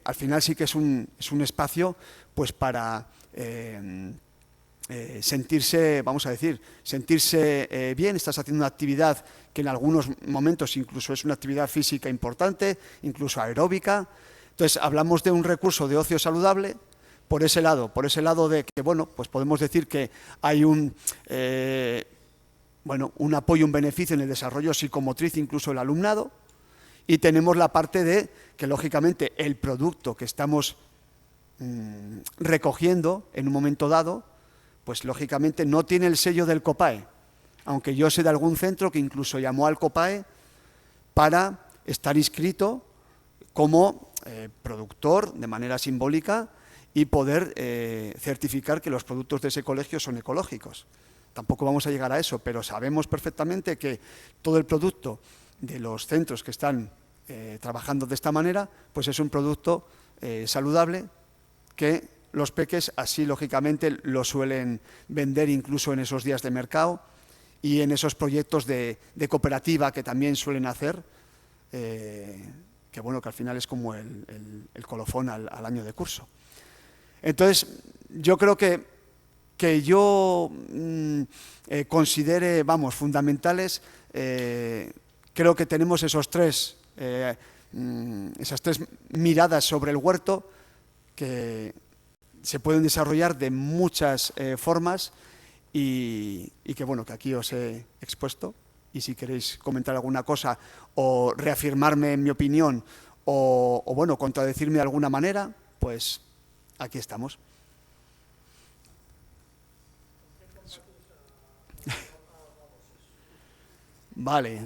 Al final sí que es un espacio pues para sentirse, vamos a decir, sentirse bien. Estás haciendo una actividad que en algunos momentos incluso es una actividad física importante, incluso aeróbica. Entonces hablamos de un recurso de ocio saludable por ese lado de que, bueno, pues podemos decir que hay un apoyo, un beneficio en el desarrollo psicomotriz, incluso el alumnado, y tenemos la parte de que, lógicamente, el producto que estamos recogiendo en un momento dado, pues lógicamente no tiene el sello del COPAE, aunque yo sé de algún centro que incluso llamó al COPAE para estar inscrito como productor de manera simbólica y poder certificar que los productos de ese colegio son ecológicos. Tampoco vamos a llegar a eso, pero sabemos perfectamente que todo el producto de los centros que están trabajando de esta manera, pues es un producto saludable que los peques así lógicamente lo suelen vender incluso en esos días de mercado y en esos proyectos de cooperativa que también suelen hacer, que bueno, que al final es como el colofón al año de curso. Entonces, yo creo que yo considere, vamos, fundamentales, creo que tenemos esas tres miradas sobre el huerto que se pueden desarrollar de muchas formas y que, bueno, que aquí os he expuesto. Y si queréis comentar alguna cosa o reafirmarme en mi opinión o bueno, contradecirme de alguna manera, pues aquí estamos. Vale.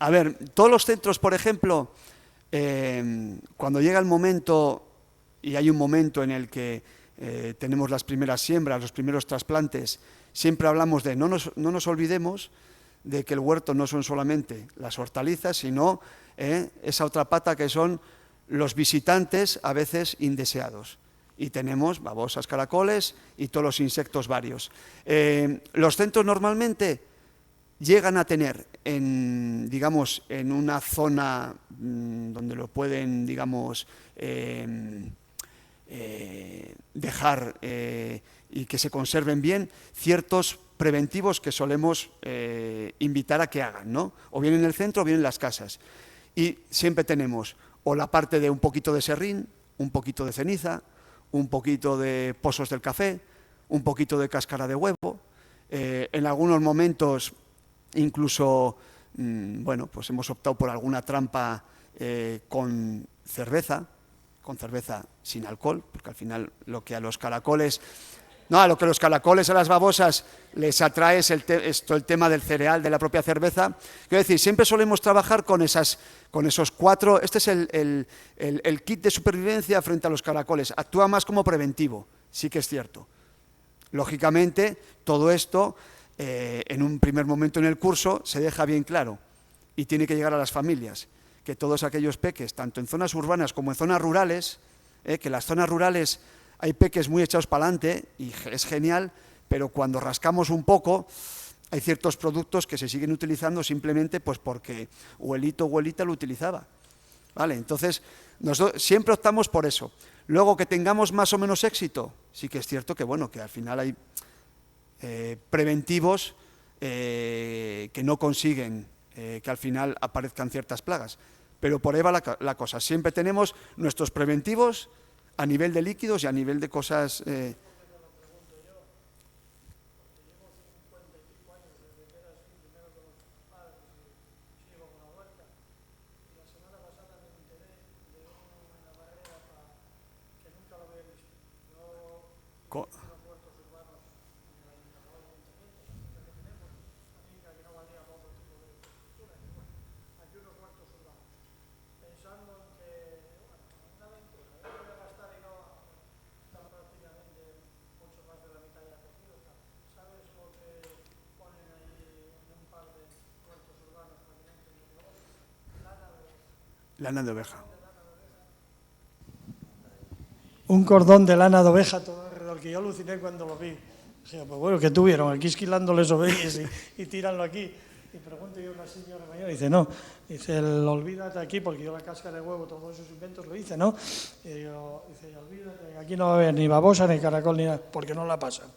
A ver, todos los centros, por ejemplo, cuando llega el momento, y hay un momento en el que tenemos las primeras siembras, los primeros trasplantes, siempre hablamos de no nos olvidemos de que el huerto no son solamente las hortalizas, sino esa otra pata que son los visitantes a veces indeseados. Y tenemos babosas, caracoles y todos los insectos varios. Los centros normalmente llegan a tener, digamos, en una zona donde lo pueden, digamos, dejar y que se conserven bien, ciertos preventivos que solemos invitar a que hagan, ¿no? O bien en el centro o bien en las casas. Y siempre tenemos o la parte de un poquito de serrín, un poquito de ceniza, un poquito de pozos del café, un poquito de cáscara de huevo. En algunos momentos incluso, bueno, pues hemos optado por alguna trampa con cerveza sin alcohol, porque al final lo que a los caracoles, a los caracoles, a las babosas les atrae es todo el tema del cereal, de la propia cerveza. Quiero decir, siempre solemos trabajar con esos cuatro. Este es el kit de supervivencia frente a los caracoles. Actúa más como preventivo, sí que es cierto. Lógicamente, todo esto, en un primer momento en el curso, se deja bien claro y tiene que llegar a las familias, que todos aquellos peques, tanto en zonas urbanas como en zonas rurales, que las zonas rurales hay peques muy echados para adelante y es genial, pero cuando rascamos un poco hay ciertos productos que se siguen utilizando simplemente pues porque abuelito o abuelita lo utilizaba. ¿Vale? Entonces, nosotros siempre optamos por eso. Luego, que tengamos más o menos éxito, sí que es cierto que, bueno, que al final hay preventivos que no consiguen que al final aparezcan ciertas plagas. Pero por ahí va la cosa. Siempre tenemos nuestros preventivos a nivel de líquidos y a nivel de cosas. Lana de oveja. Un cordón de lana de oveja todo alrededor, que yo aluciné cuando lo vi. Dije, pues bueno, ¿qué tuvieron? Aquí esquilándoles ovejas y tíranlo aquí. Y pregunto yo a una señora mayor, dice, no, dice, olvídate aquí, porque yo la cáscara de huevo, todos esos inventos lo hice, ¿no? Y digo, dice, olvídate, aquí no va a haber ni babosa, ni caracol, ni nada, porque no la pasan.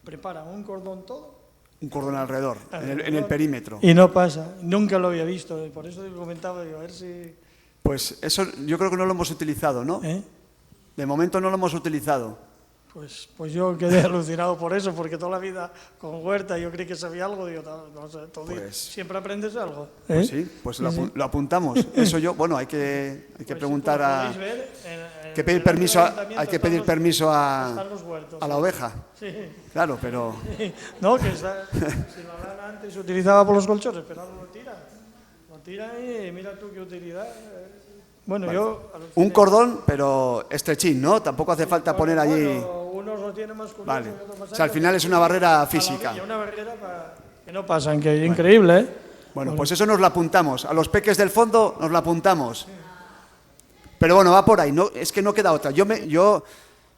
Preparan un cordón todo. Un cordón alrededor, en el perímetro. Y no pasa, nunca lo había visto, por eso te comentaba, digo, a ver si... Pues eso yo creo que no lo hemos utilizado, ¿no? De momento no lo hemos utilizado. Pues yo quedé alucinado por eso, porque toda la vida con huerta yo creí que sabía algo, digo, no sé, siempre aprendes algo. Pues sí, pues lo apuntamos. Eso yo, bueno, hay que preguntar a... Hay que pedir permiso a la oveja. Sí. Claro, pero... No, que si la lana antes se utilizaba por los colchones, pero ahora lo tiran y mira tú qué utilidad. Bueno, vale. Un cordón, pero estrechín, ¿no? Tampoco hace falta poner allí... Unos lo tienen más curioso. Vale. O sea, al final es una barrera física. Una barrera para que no pasan, que es increíble, ¿eh? Bueno, pues eso nos lo apuntamos. A los peques del fondo nos lo apuntamos. Pero bueno, va por ahí. No, es que no queda otra. Yo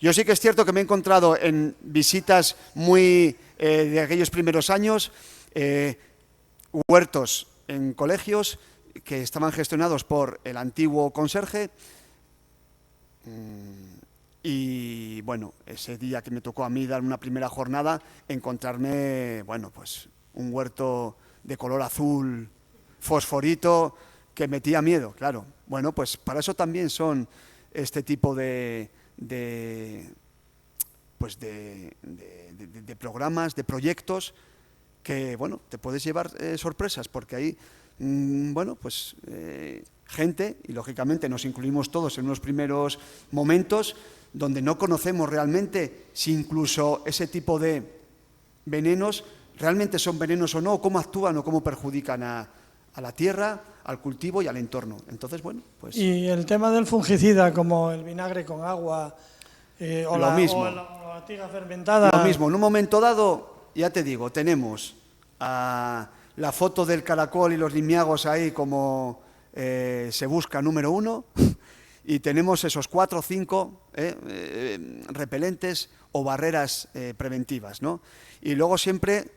sí que es cierto que me he encontrado en visitas muy de aquellos primeros años, huertos en colegios que estaban gestionados por el antiguo conserje y bueno, ese día que me tocó a mí dar una primera jornada, encontrarme, bueno, pues un huerto de color azul, fosforito, que metía miedo, claro. Bueno, pues para eso también son este tipo de programas, de proyectos que, bueno, te puedes llevar sorpresas, porque ahí bueno, pues gente, y lógicamente nos incluimos todos en unos primeros momentos donde no conocemos realmente si incluso ese tipo de venenos realmente son venenos o no, cómo actúan o cómo perjudican a la tierra, al cultivo y al entorno. Entonces, bueno, pues... Y el tema del fungicida, como el vinagre con agua o la tiga fermentada... Lo mismo, en un momento dado, ya te digo, tenemos la foto del caracol y los limiagos ahí como se busca número 1 y tenemos esos 4 o 5 repelentes o barreras preventivas, ¿no? Y luego siempre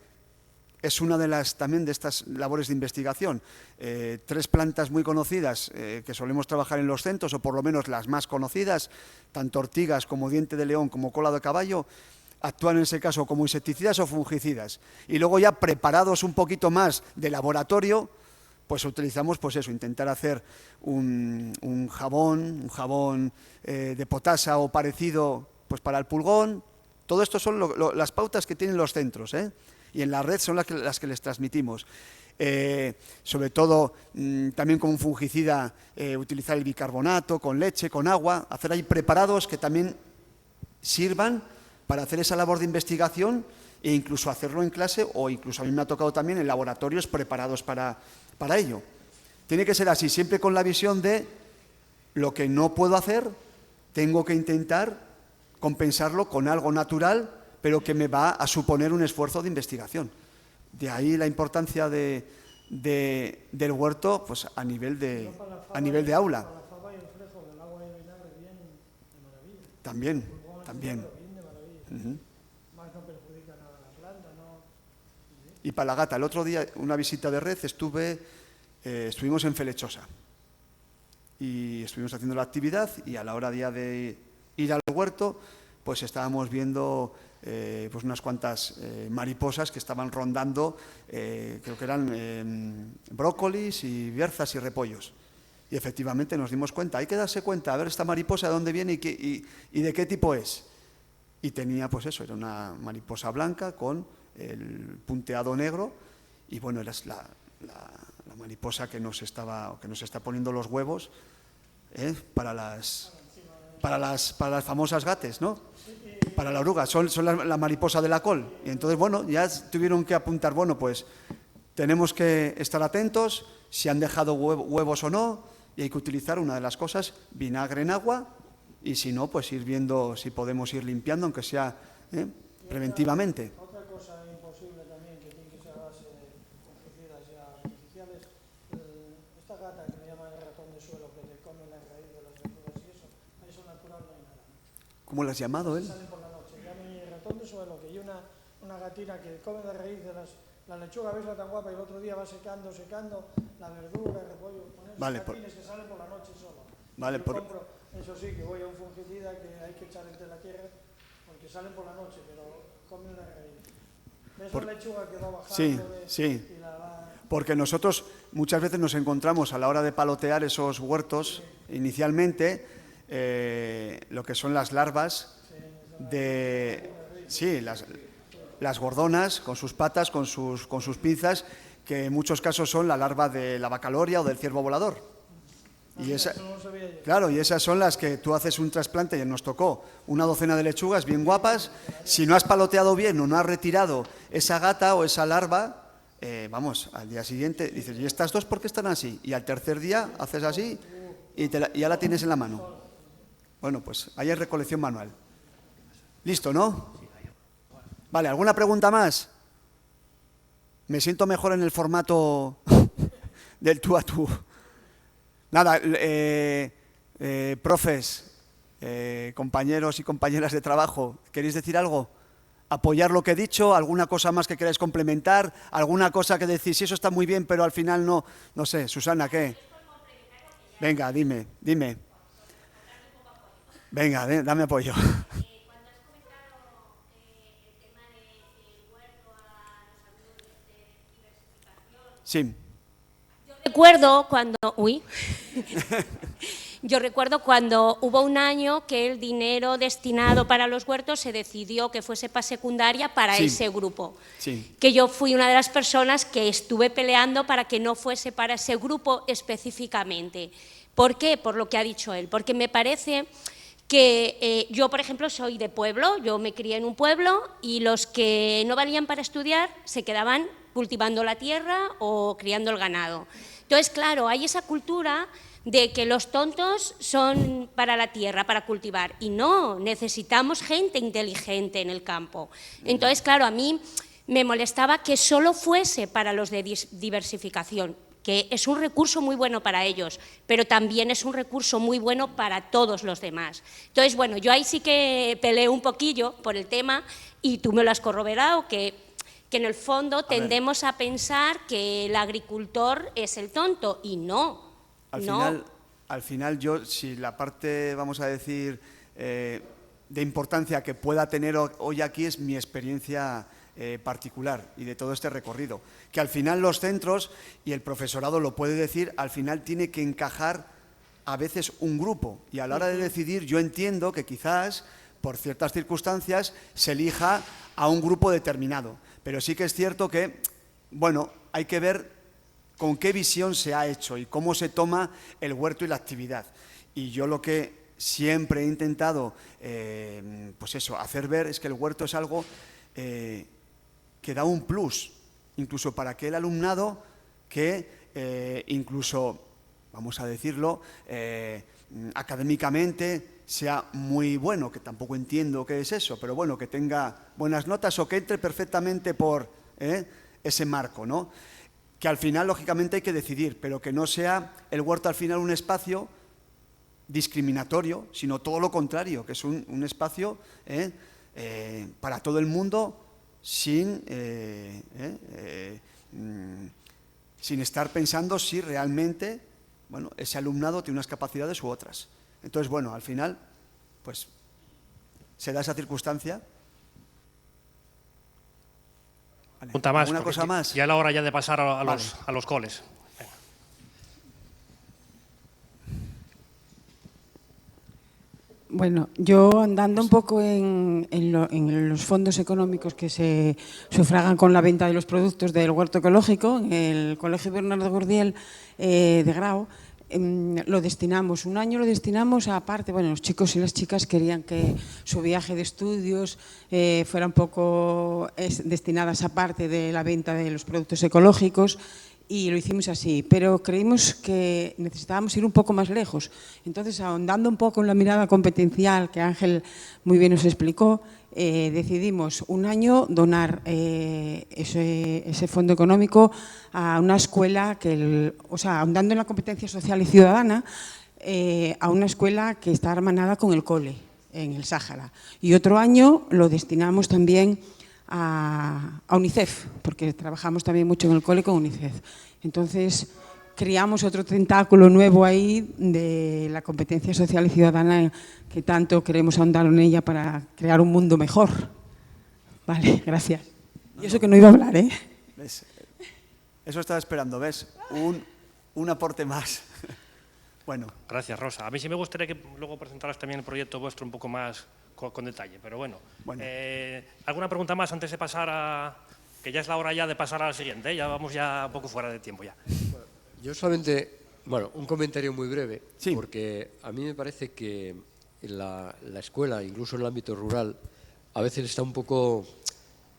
es una de las también de estas labores de investigación. 3 plantas muy conocidas que solemos trabajar en los centros, o por lo menos las más conocidas, tanto ortigas como diente de león como cola de caballo, actúan en ese caso como insecticidas o fungicidas. Y luego ya preparados un poquito más de laboratorio, pues utilizamos pues eso, intentar hacer un jabón de potasa o parecido pues para el pulgón. Todo esto son las pautas que tienen los centros, y en la red son las que les transmitimos. Sobre todo también como un fungicida utilizar el bicarbonato con leche, con agua, hacer ahí preparados que también sirvan para hacer esa labor de investigación e incluso hacerlo en clase, o incluso a mí me ha tocado también en laboratorios preparados para ello. Tiene que ser así, siempre con la visión de lo que no puedo hacer, tengo que intentar compensarlo con algo natural, pero que me va a suponer un esfuerzo de investigación. De ahí la importancia del huerto pues, a nivel de aula. También. Más no perjudica nada a la planta, ¿no? Y para la gata, el otro día, una visita de red, estuvimos en Felechosa y estuvimos haciendo la actividad, y a la hora de ir al huerto, pues estábamos viendo pues unas cuantas mariposas que estaban rondando, creo que eran brócolis y berzas y repollos. Y efectivamente nos dimos cuenta, hay que darse cuenta, a ver esta mariposa de dónde viene y de qué tipo es. Y tenía, pues eso, era una mariposa blanca con el punteado negro, y bueno, era la mariposa que nos está poniendo los huevos para las famosas gates, ¿no? Para la oruga, son la mariposa de la col. Y entonces, bueno, ya tuvieron que apuntar, bueno, pues tenemos que estar atentos si han dejado huevos o no, y hay que utilizar una de las cosas, vinagre en agua, y si no, pues ir viendo si podemos ir limpiando, aunque sea preventivamente. Otra cosa imposible también que tiene que ser a base de fungicidas y artificiales, esta gata que le llaman el ratón de suelo, que te come la raíz de las verduras y eso natural no hay nada. ¿Cómo lo has llamado él? Salen por la noche, llaman el ratón de suelo, que hay una gatina que come la raíz de La lechuga, ves la tan guapa, y el otro día va secando, la verdura, el repollo, poner Vale, jardines que salen por la noche solo. Vale, Yo compro, eso sí, que voy a un fungicida que hay que echar entre la tierra, porque salen por la noche, pero come una raíz. ¿Ves la lechuga que va bajando? Sí, sí. Porque nosotros muchas veces nos encontramos a la hora de palotear esos huertos, inicialmente, lo que son las larvas de... Sí, las gordonas, con sus patas, con sus pinzas, que en muchos casos son la larva de la bacaloria o del ciervo volador. Y claro, y esas son las que tú haces un trasplante, y nos tocó una docena de lechugas bien guapas. Si no has paloteado bien o no has retirado esa gata o esa larva, vamos, al día siguiente dices, ¿y estas dos por qué están así? Y al tercer día haces así y ya la tienes en la mano. Bueno, pues ahí es recolección manual. ¿Listo, no? Vale, ¿alguna pregunta más? Me siento mejor en el formato del tú a tú. Nada, profes, compañeros y compañeras de trabajo, ¿queréis decir algo? ¿Apoyar lo que he dicho? ¿Alguna cosa más que queráis complementar? ¿Alguna cosa que decís, sí, eso está muy bien, pero al final no? No sé, Susana, ¿qué? Venga, dime. Venga, dame apoyo. Sí. Yo recuerdo cuando hubo un año que el dinero destinado para los huertos se decidió que fuese para secundaria para ese grupo. Sí. Que yo fui una de las personas que estuve peleando para que no fuese para ese grupo específicamente. ¿Por qué? Por lo que ha dicho él. Porque me parece que yo, por ejemplo, soy de pueblo, yo me crié en un pueblo y los que no valían para estudiar se quedaban cultivando la tierra o criando el ganado. Entonces, claro, hay esa cultura de que los tontos son para la tierra, para cultivar, y no, necesitamos gente inteligente en el campo. Entonces, claro, a mí me molestaba que solo fuese para los de diversificación, que es un recurso muy bueno para ellos, pero también es un recurso muy bueno para todos los demás. Entonces, bueno, yo ahí sí que peleé un poquillo por el tema, y tú me lo has corroborado, que en el fondo tendemos a pensar que el agricultor es el tonto, y no. Al final yo, si la parte, vamos a decir, de importancia que pueda tener hoy aquí es mi experiencia particular y de todo este recorrido, que al final los centros, y el profesorado lo puede decir, al final tiene que encajar a veces un grupo, y a la hora de decidir yo entiendo que quizás por ciertas circunstancias se elija a un grupo determinado, pero sí que es cierto que, bueno, hay que ver con qué visión se ha hecho y cómo se toma el huerto y la actividad. Y yo lo que siempre he intentado, pues eso, hacer ver es que el huerto es algo que da un plus, incluso para aquel alumnado que incluso, vamos a decirlo, académicamente sea muy bueno, que tampoco entiendo qué es eso, pero bueno, que tenga buenas notas o que entre perfectamente por ese marco, ¿no? Que al final, lógicamente, hay que decidir, pero que no sea el huerto al final un espacio discriminatorio, sino todo lo contrario, que es un espacio para todo el mundo sin estar pensando si realmente, bueno, ese alumnado tiene unas capacidades u otras. Entonces, bueno, al final, pues, se da esa circunstancia. Vale. Pregunta más. ¿Alguna cosa más? Ya es la hora ya de pasar a los coles. Bueno, yo andando un poco en los fondos económicos que se sufragan con la venta de los productos del huerto ecológico, en el Colegio Bernardo Gurdiel de Grau, lo destinamos, un año lo destinamos a parte, bueno, los chicos y las chicas querían que su viaje de estudios fuera un poco destinadas a parte de la venta de los productos ecológicos, y lo hicimos así, pero creímos que necesitábamos ir un poco más lejos. Entonces, ahondando un poco en la mirada competencial que Ángel muy bien nos explicó, decidimos un año donar ese fondo económico a una escuela, ahondando en la competencia social y ciudadana, a una escuela que está hermanada con el cole, en el Sáhara. Y otro año lo destinamos también a UNICEF, porque trabajamos también mucho en el cole con UNICEF. Entonces, creamos otro tentáculo nuevo ahí de la competencia social y ciudadana que tanto queremos ahondar en ella para crear un mundo mejor. Vale, gracias. Y eso que no iba a hablar, ¿eh? ¿Ves? Eso estaba esperando, ¿ves? Un aporte más. Bueno. Gracias, Rosa. A mí sí me gustaría que luego presentaras también el proyecto vuestro un poco más con detalle, pero bueno. ¿Alguna pregunta más antes de pasar a...? Que ya es la hora ya de pasar a la siguiente, ¿eh? Ya vamos ya un poco fuera de tiempo ya. Yo solamente, un comentario muy breve, sí. Porque a mí me parece que la escuela, incluso en el ámbito rural, a veces está un poco,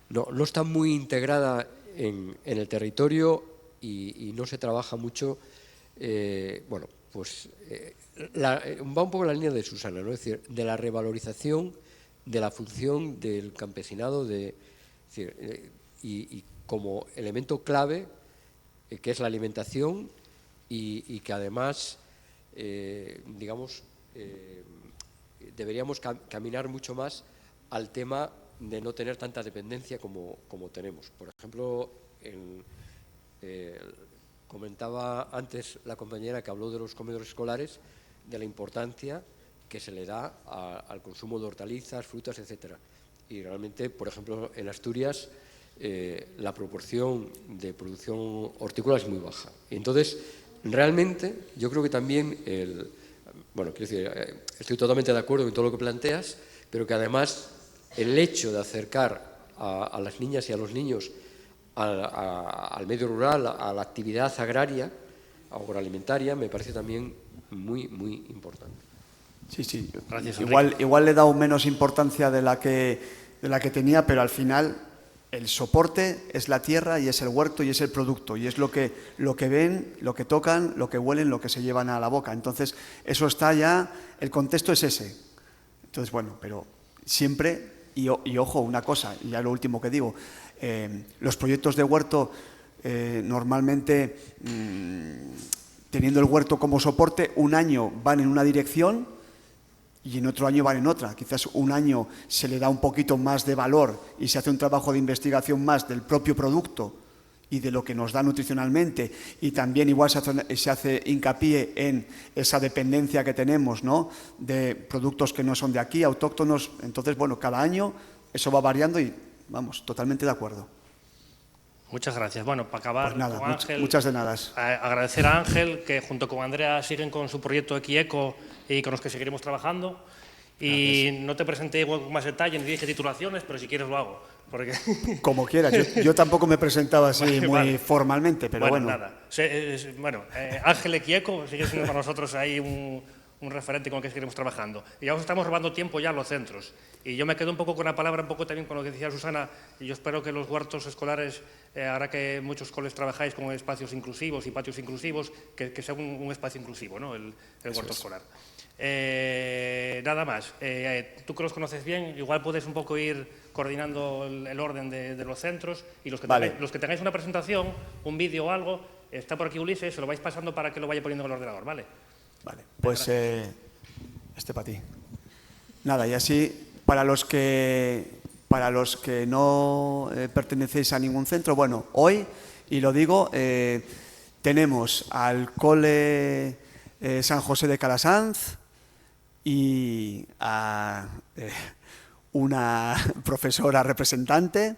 no está muy integrada en el territorio y no se trabaja mucho, va un poco en la línea de Susana, ¿no? Es decir, de la revalorización de la función del campesinado, y como elemento clave, que es la alimentación y que además, deberíamos caminar mucho más al tema de no tener tanta dependencia como tenemos. Por ejemplo, comentaba antes la compañera que habló de los comedores escolares, de la importancia que se le da al consumo de hortalizas, frutas, etcétera. Y realmente, por ejemplo, en Asturias, la proporción de producción hortícola es muy baja. Y entonces, realmente, yo creo que también, estoy totalmente de acuerdo con todo lo que planteas, pero que además el hecho de acercar a las niñas y a los niños al medio rural, a la actividad agraria, agroalimentaria, me parece también muy, muy importante. Sí. Gracias, igual le he dado menos importancia de la que tenía, pero al final el soporte es la tierra y es el huerto y es el producto y es lo que ven, lo que tocan, lo que huelen, lo que se llevan a la boca. Entonces, eso está ya, el contexto es ese. Entonces, pero siempre, y ojo, una cosa, y ya lo último que digo, los proyectos de huerto normalmente, teniendo el huerto como soporte, un año van en una dirección y en otro año van en otra. Quizás un año se le da un poquito más de valor y se hace un trabajo de investigación más del propio producto y de lo que nos da nutricionalmente, y también igual se hace hincapié en esa dependencia que tenemos, ¿no?, de productos que no son de aquí, autóctonos. Entonces, cada año eso va variando y vamos, totalmente de acuerdo. Muchas gracias. Bueno, para acabar, Pues nada, con Ángel, muchas de nada. Agradecer a Ángel, que junto con Andrea siguen con su proyecto Equieco y con los que seguiremos trabajando. Y gracias. No te presenté con más detalle ni dije titulaciones, pero si quieres lo hago. Porque... Como quieras. Yo tampoco me presentaba así muy formalmente, pero bueno. Nada. Ángel Equieco sigue siendo para nosotros ahí un referente con el que seguiremos trabajando. Y ya os estamos robando tiempo ya a los centros. Y yo me quedo un poco con la palabra, un poco también con lo que decía Susana, y yo espero que los huertos escolares, ahora que muchos coles trabajáis con espacios inclusivos y patios inclusivos, que sea un espacio inclusivo, ¿no?, el huerto escolar. Nada más. Tú que los conoces bien, igual puedes un poco ir coordinando el orden de los centros, y los que tengáis una presentación, un vídeo o algo, está por aquí Ulises, se lo vais pasando para que lo vaya poniendo en el ordenador, ¿vale? Vale, pues para ti. Nada, y así, para los que no pertenecéis a ningún centro, hoy, y lo digo, tenemos al cole San José de Calasanz y a una profesora representante,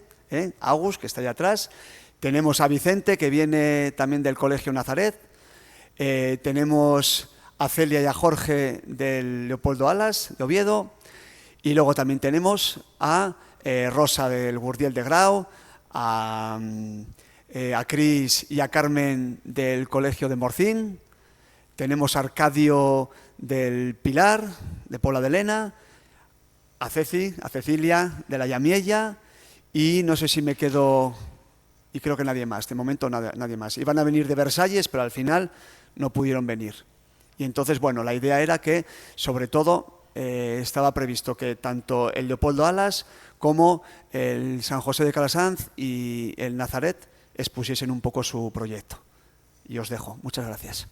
Agus, que está allá atrás. Tenemos a Vicente, que viene también del Colegio Nazaret. Tenemos a Celia y a Jorge del Leopoldo Alas, de Oviedo, y luego también tenemos a Rosa del Gurdiel de Grau, a Cris y a Carmen del Colegio de Morcín, tenemos a Arcadio del Pilar, de Pola de Lena, a Cecilia de la Yamiella, y no sé si me quedo, y creo que nadie más, de momento nadie más. Iban a venir de Versalles, pero al final no pudieron venir. Y entonces, la idea era que, sobre todo, estaba previsto que tanto el Leopoldo Alas como el San José de Calasanz y el Nazaret expusiesen un poco su proyecto. Y os dejo. Muchas gracias.